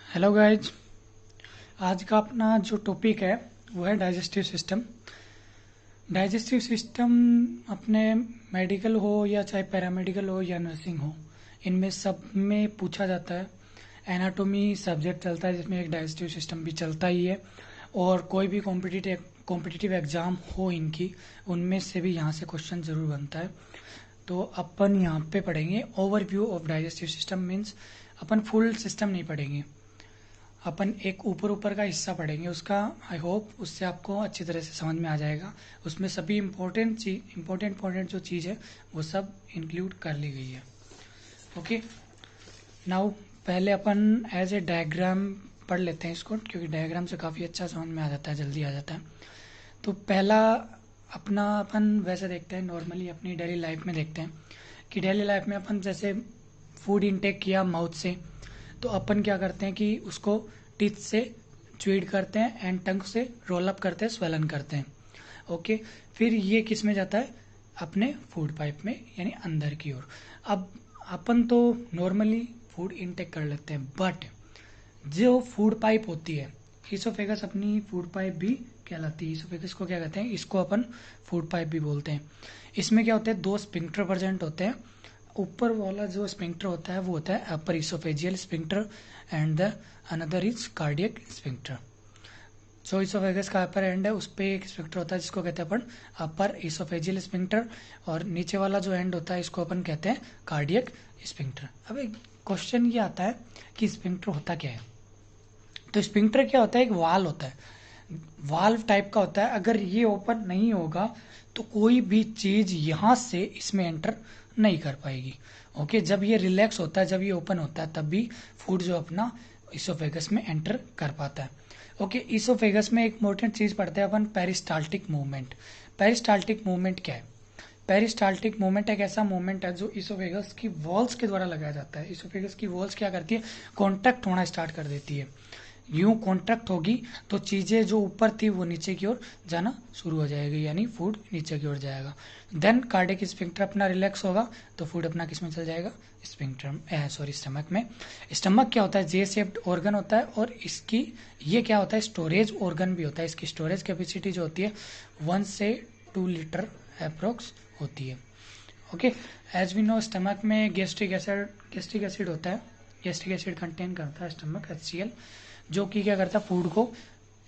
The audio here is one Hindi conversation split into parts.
Hello guys. आज का अपना जो टॉपिक है वो है डाइजेस्टिव सिस्टम। डाइजेस्टिव सिस्टम अपने मेडिकल हो या चाहे पैरामेडिकल हो या नर्सिंग हो, इनमें सब में पूछा जाता है। एनाटॉमी सब्जेक्ट चलता है जिसमें एक डाइजेस्टिव सिस्टम भी चलता ही है, और कोई भी कॉम्पिटिटिव एग्ज़ाम हो इनकी, उनमें से भी यहाँ से क्वेश्चन ज़रूर बनता है। तो अपन यहाँ पे पढ़ेंगे overview of digestive system. Means upon full system नहीं पढ़ेंगे, अपन एक ऊपर ऊपर का हिस्सा पढ़ेंगे उसका। आई होप उससे आपको अच्छी तरह से समझ में आ जाएगा। उसमें सभी इम्पोर्टेंट जो चीज़ है वो सब इंक्लूड कर ली गई है। ओके, नाउ पहले अपन एज ए डायग्राम पढ़ लेते हैं इसको, क्योंकि डायग्राम से काफ़ी अच्छा समझ में आ जाता है, जल्दी आ जाता है। तो पहला अपना अपन वैसे देखते हैं, नॉर्मली अपनी डेली लाइफ में देखते हैं कि डेली लाइफ में अपन जैसे फूड इनटेक किया माउथ से, तो अपन क्या करते हैं कि उसको टीथ से च्यूड करते हैं एंड टंग से रोल अप करते हैं, स्वेलन करते हैं। ओके, फिर ये किस में जाता है? अपने फूड पाइप में, यानी अंदर की ओर। अब अपन तो नॉर्मली फूड इनटेक कर लेते हैं, बट जो फूड पाइप होती है, ईसोफेगस अपनी फूड पाइप भी कहलाती है। ईसोफेगस को क्या कहते हैं? इसको अपन फूड पाइप भी बोलते हैं। इसमें क्या होता है? दो स्पिंक्टर प्रेजेंट होते हैं। ऊपर वाला जो स्पिंक्टर होता है वो होता है upper oesophageal sphincter and the another is cardiac sphincter. जो इसोफेगस का अपर एंड है उस पर एक स्पिंक्टर होता है जिसको कहते हैं अपन अपर इसोफेजियल स्पिंक्टर, और नीचे वाला जो एंड होता है इसको अपन कहते हैं कार्डियक स्पिंक्टर। अब एक क्वेश्चन ये आता है कि स्पिंक्टर होता क्या है? तो स्पिंक्टर क्या होता है? एक वाल्व होता है, वाल्व टाइप का होता है। अगर ये ओपन नहीं होगा तो कोई भी चीज यहां से इसमें एंटर नहीं कर पाएगी। ओके, जब ये रिलैक्स होता है, जब ये ओपन होता है, तब भी फूड जो अपना इसोफेगस में एंटर कर पाता है। ओके, इसोफेगस में एक इंपॉर्टेंट चीज पढ़ते हैं अपन, पेरिस्टाल्टिक मूवमेंट। पेरिस्टाल्टिक मूवमेंट क्या है? पेरिस्टाल्टिक मूवमेंट एक ऐसा मूवमेंट है जो इसोफेगस की वॉल्स के द्वारा लगाया जाता है। इसोफेगस की वॉल्स क्या करती है? कॉन्ट्रैक्ट होना स्टार्ट कर देती है। यूं कॉन्ट्रैक्ट होगी तो चीजें जो ऊपर थी वो नीचे की ओर जाना शुरू हो जाएगी, यानी फूड नीचे की ओर जाएगा। देन कार्डियक स्फिंक्टर अपना रिलैक्स होगा तो फूड अपना किस में चल जाएगा? स्टमक में। स्टमक क्या होता है? जे शेप्ड ऑर्गन होता है, और इसकी ये क्या होता है? स्टोरेज ऑर्गन भी होता है। इसकी स्टोरेज कैपेसिटी जो होती है 1 से 2 लीटर अप्रोक्स होती है। Okay, as we know stomach में गैस्ट्रिक एसिड होता है। गैस्ट्रिक एसिड कंटेन करता है स्टमक, HCl, जो कि क्या करता है? फूड को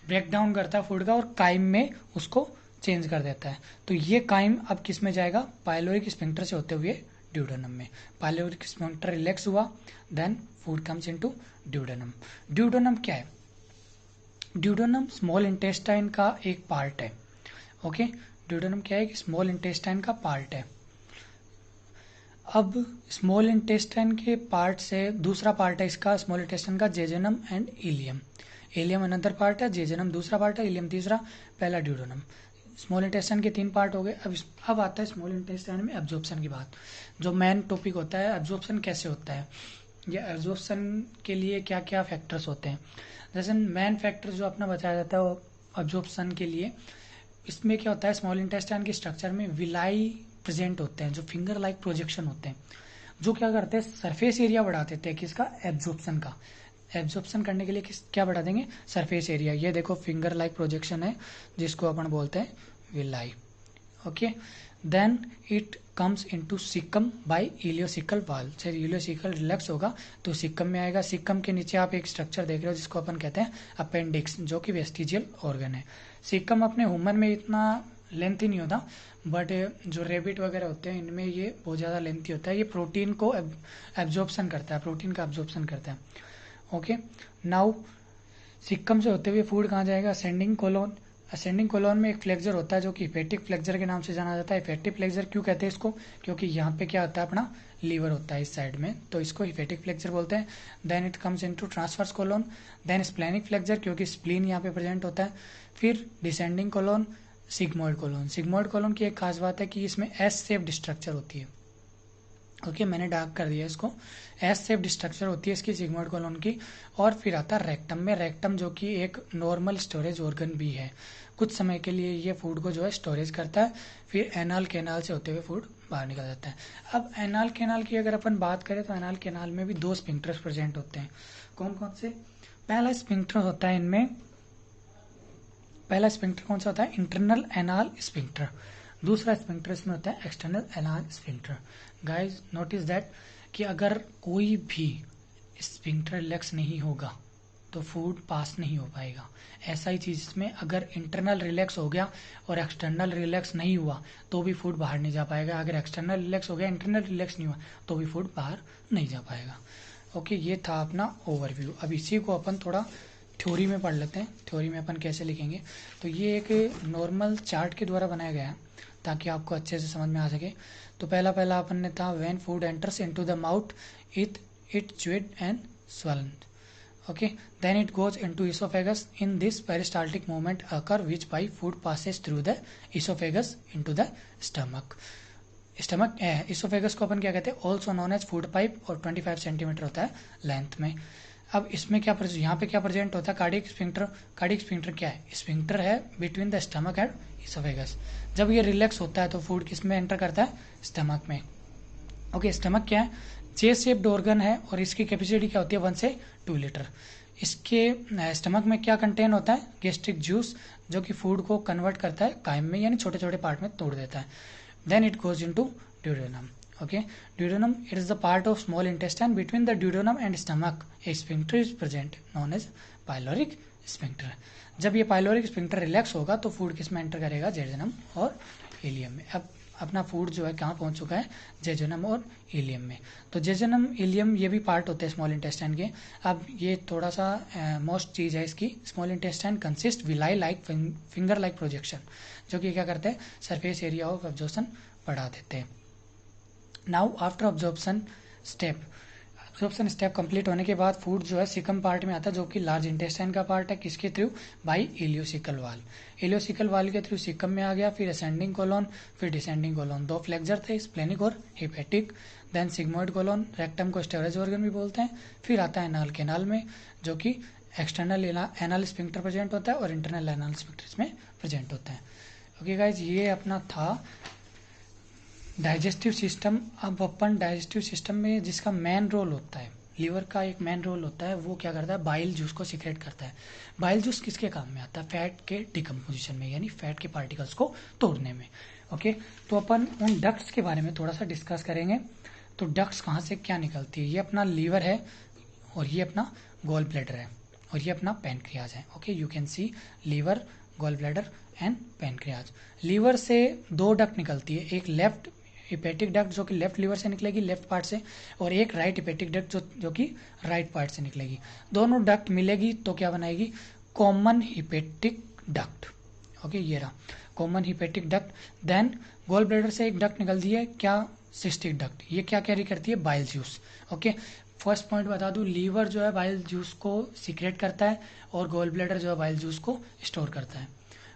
ब्रेक डाउन करता है फूड का, और काइम में उसको चेंज कर देता है। तो ये काइम अब किस में जाएगा? पाइलोरिक स्फिंक्टर से होते हुए ड्यूडेनम में। पाइलोरिक स्फिंक्टर रिलैक्स हुआ, then food comes into duodenum. Duodenum क्या है? ड्यूडेनम स्मॉल इंटेस्टाइन का एक पार्ट है। ओके, ड्यूडेनम क्या है? कि स्मॉल इंटेस्टाइन का पार्ट है। अब स्मॉल इंटेस्टाइन के पार्ट से दूसरा पार्ट है इसका, स्मॉल इंटेस्टाइन का, jejunum and ileum. Ileum another part है, जेजेनम दूसरा पार्ट है, इलियम तीसरा, पहला ड्यूडेनम। स्मॉल इंटेस्टाइन के 3 पार्ट हो गए। अब आता है स्मॉल इंटेस्टाइन में एब्जॉर्प्शन की बात, जो मेन टॉपिक होता है। एब्जॉर्प्शन कैसे होता है, या एब्जॉर्प्शन के लिए क्या क्या फैक्टर्स होते हैं? जैसे मेन फैक्टर जो अपना बताया जाता है वो एब्जॉर्प्शन के लिए, इसमें क्या होता है? स्मॉल इंटेस्टाइन के स्ट्रक्चर में विलाई प्रेजेंट होते हैं, जो फिंगर लाइक प्रोजेक्शन होते हैं, जो क्या करते हैं? सरफेस एरिया बढ़ा देते हैं किसका? एब्जॉर्प्शन का। एब्जॉर्प्शन करने के लिए क्या बढ़ा देंगे? Surface area. ये देखो फिंगर लाइक प्रोजेक्शन है जिसको अपन बोलते हैं villi. Okay, then it comes into caecum by ileocecal valve. जब इलियोसिकल रिलैक्स होगा तो सिकम में आएगा। सिकम के नीचे आप एक स्ट्रक्चर देख रहे हो जिसको अपन कहते हैं अपेंडिक्स, जो कि वेस्टिजियल ऑर्गन है। सिकम अपने ह्यूमन में इतना लेंथी नहीं होता, बट जो रेबिट वगैरह होते हैं इनमें ये बहुत ज़्यादा लेंथी होता है। ये प्रोटीन को एब्जॉर्प्शन करता है, प्रोटीन का एब्जॉर्प्शन करता है। ओके, नाउ सिक्कम से होते हुए फूड कहाँ जाएगा? Ascending colon. असेंडिंग कोलोन में एक फ्लेक्जर होता है जो कि हेपेटिक फ्लेक्जर के नाम से जाना जाता है। हेपेटिक फ्लेक्जर क्यों कहते हैं इसको? क्योंकि यहाँ पे क्या होता है? अपना लीवर होता है इस साइड में, तो इसको हेपेटिक फ्लेक्जर बोलते हैं। Then it comes into transverse colon, then splenic flexure, क्योंकि स्प्लीन यहाँ पे प्रेजेंट होता है। फिर descending colon, sigmoid colon. Sigmoid colon की एक खास बात है कि इसमें एस शेप्ड स्ट्रक्चर होती है। ओके, मैंने डार्क कर दिया इसको। एस शेप्ड स्ट्रक्चर होती है इसकी सिग्मोइड कोलोन की। और फिर आता है रेक्टम में। रेक्टम जो कि एक नॉर्मल स्टोरेज ऑर्गन भी है, कुछ समय के लिए ये फूड को जो है स्टोरेज करता है। फिर एनाल कैनाल से होते हुए फूड बाहर निकल जाता है। अब एनाल कैनाल की अगर अपन बात करें तो एनाल कैनाल में भी दो स्फिंक्टर्स प्रेजेंट होते हैं। कौन कौन से? पहला स्फिंक्टर होता है इनमें, पहला स्फिंक्टर कौन सा होता है? Internal anal sphincter. दूसरा स्फिंक्टर इसमें होता है external anal sphincter. Guys notice that कि अगर कोई भी स्फिंक्टर रिलैक्स नहीं होगा तो फूड पास नहीं हो पाएगा। ऐसा ही चीज इसमें, अगर इंटरनल रिलैक्स हो गया और एक्सटर्नल रिलैक्स नहीं हुआ तो भी फूड बाहर नहीं जा पाएगा। अगर एक्सटर्नल रिलैक्स हो गया, इंटरनल रिलैक्स नहीं हुआ तो भी फूड बाहर नहीं जा पाएगा। ओके, ये था अपना ओवरव्यू। अब इसी को अपन थोड़ा थ्योरी में पढ़ लेते हैं। थ्योरी में अपन कैसे लिखेंगे, तो ये एक नॉर्मल चार्ट के द्वारा बनाया गया है ताकि आपको अच्छे से समझ में आ सके। तो पहला अपन ने था when food enters into the mouth it chewed and swallowed. Okay, then it goes into esophagus. In this peristaltic movement occur which by food passes through the esophagus into the stomach. esophagus को अपन क्या कहते हैं? Also known as food pipe, और 25 सेंटीमीटर होता है लेंथ में। अब इसमें क्या यहाँ पे क्या प्रेजेंट होता है? Cardiac sphincter. कार्डियक स्फिंक्टर क्या है? स्फिंक्टर है between the stomach and oesophagus. जब ये रिलैक्स होता है तो फूड किस में एंटर करता है? स्टमक में। ओके, स्टमक क्या है? जे शेप्ड ऑर्गन है और इसकी कैपेसिटी क्या होती है? 1 से 2 लीटर। इसके स्टमक में क्या कंटेन होता है? गैस्ट्रिक जूस, जो कि फूड को कन्वर्ट करता है काइम में, यानी छोटे छोटे पार्ट में तोड़ देता है। Then it goes into duodenum. Okay, duodenum it is the part of small intestine between the duodenum and stomach. A sphincter is present known as pyloric sphincter. जब ये पाइलोरिक स्फिंक्टर रिलैक्स होगा तो फूड किस में एंटर करेगा? जेजुनम और इलियम में। अब अपना फूड जो है कहाँ पहुंच चुका है? जेजुनम और इलियम में। तो जेजुनम इलियम ये भी पार्ट होते हैं स्मॉल इंटेस्टाइन के। अब ये थोड़ा सा मोस्ट चीज है इसकी। Small intestine consist villi like finger like projection, जो कि क्या करते हैं? सरफेस एरिया ऑफ एब्जॉर्प्शन बढ़ा देते हैं। Now after absorption step complete होने के बाद फूड जो है सिकम पार्ट में आता है, जो कि लार्ज इंटेस्टाइन का पार्ट है। किसके थ्रू? By ileocecal valve. Ileocecal valve के थ्रू सिकम में आ गया, फिर असेंडिंग कोलोन, फिर डिसेंडिंग कोलोन। 2 फ्लेक्सर थे, स्प्लेनिक और hepatic. Then sigmoid colon, rectum को स्टोरेज ऑर्गन भी बोलते हैं। फिर आता है एनाल कैनाल में, जो कि एक्सटर्नल एनाल स्फिंक्टर प्रेजेंट होता है और इंटरनल एनाल स्फिंक्टर इसमें प्रेजेंट होता है। ओके गाइज, ये अपना था डाइजेस्टिव सिस्टम। अब अपन डाइजेस्टिव सिस्टम में जिसका मेन रोल होता है, लीवर का एक मेन रोल होता है, वो क्या करता है? बाइल जूस को सीक्रेट करता है। बाइल जूस किसके काम में आता है? फैट के डिकम्पोजिशन में, यानी फैट के पार्टिकल्स को तोड़ने में। ओके, तो अपन उन डक्ट्स के बारे में थोड़ा सा डिस्कस करेंगे। तो डक्ट्स कहाँ से क्या निकलती है? ये अपना लीवर है, और ये अपना गॉल ब्लैडर है, और ये अपना पैनक्रियाज है। Okay, you can see liver, gall bladder and pancreas. Liver से 2 डक्ट निकलती है, एक लेफ्ट हिपेटिक डक्ट जो कि लेफ्ट लीवर से निकलेगी, लेफ्ट पार्ट से, और एक राइट हिपेटिक डक्ट जो कि राइट पार्ट से निकलेगी। दोनों डक्ट मिलेगी तो क्या बनाएगी? Common hepatic duct. ओके, ये रहा common hepatic duct. Then gall bladder से एक डक्ट निकलती है, क्या? Cystic duct. ये क्या कैरी करती है? Bile juice. Okay, first point बता दूं, लीवर जो है बाइल जूस को सीक्रेट करता है और गॉल ब्लैडर जो है बाइल जूस को स्टोर करता है।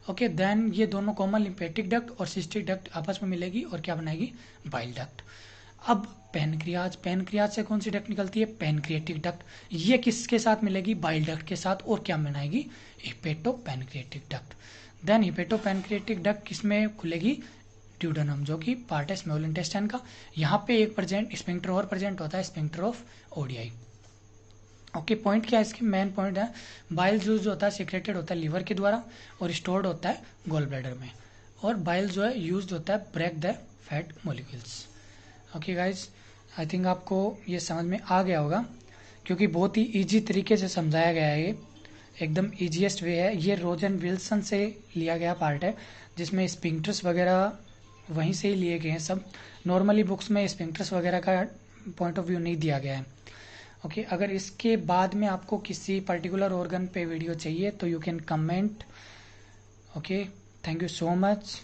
ओके, देन ये दोनों कॉमन लिम्फेटिक डक्ट और सिस्टिक डक्ट आपस में मिलेगी और क्या बनाएगी? Bile duct. अब पैनक्रियाज से कौन सी डक्ट निकलती है? Pancreatic duct. ये किसके साथ मिलेगी? बाइल डक्ट के साथ, और क्या बनाएगी? Hepato pancreatic duct. Then hepato pancreatic duct किसमें खुलेगी? ड्यूडेनम, जो कि पार्ट है स्मॉल इंटेस्टाइन का। यहाँ पे एक स्फिंक्टर और प्रेजेंट होता है, sphincter of ODI. Okay, point क्या है इसके? मेन पॉइंट है बाइल जूस जो होता है सीक्रेटेड होता है लीवर के द्वारा और स्टोर्ड होता है गॉल ब्लैडर में, और बाइल जो है यूज्ड होता है break the fat molecules. Okay guys, I think आपको ये समझ में आ गया होगा, क्योंकि बहुत ही इजी तरीके से समझाया गया है। ये एकदम इजीएस्ट वे है। ये रोजन विल्सन से लिया गया पार्ट है, जिसमें स्फिंक्टर्स वगैरह वहीं से ही लिए गए हैं सब। नॉर्मली बुक्स में स्फिंक्टर्स वगैरह का पॉइंट ऑफ व्यू नहीं दिया गया है। ओके, अगर इसके बाद में आपको किसी पर्टिकुलर ऑर्गन पे वीडियो चाहिए तो you can comment. Okay, thank you so much.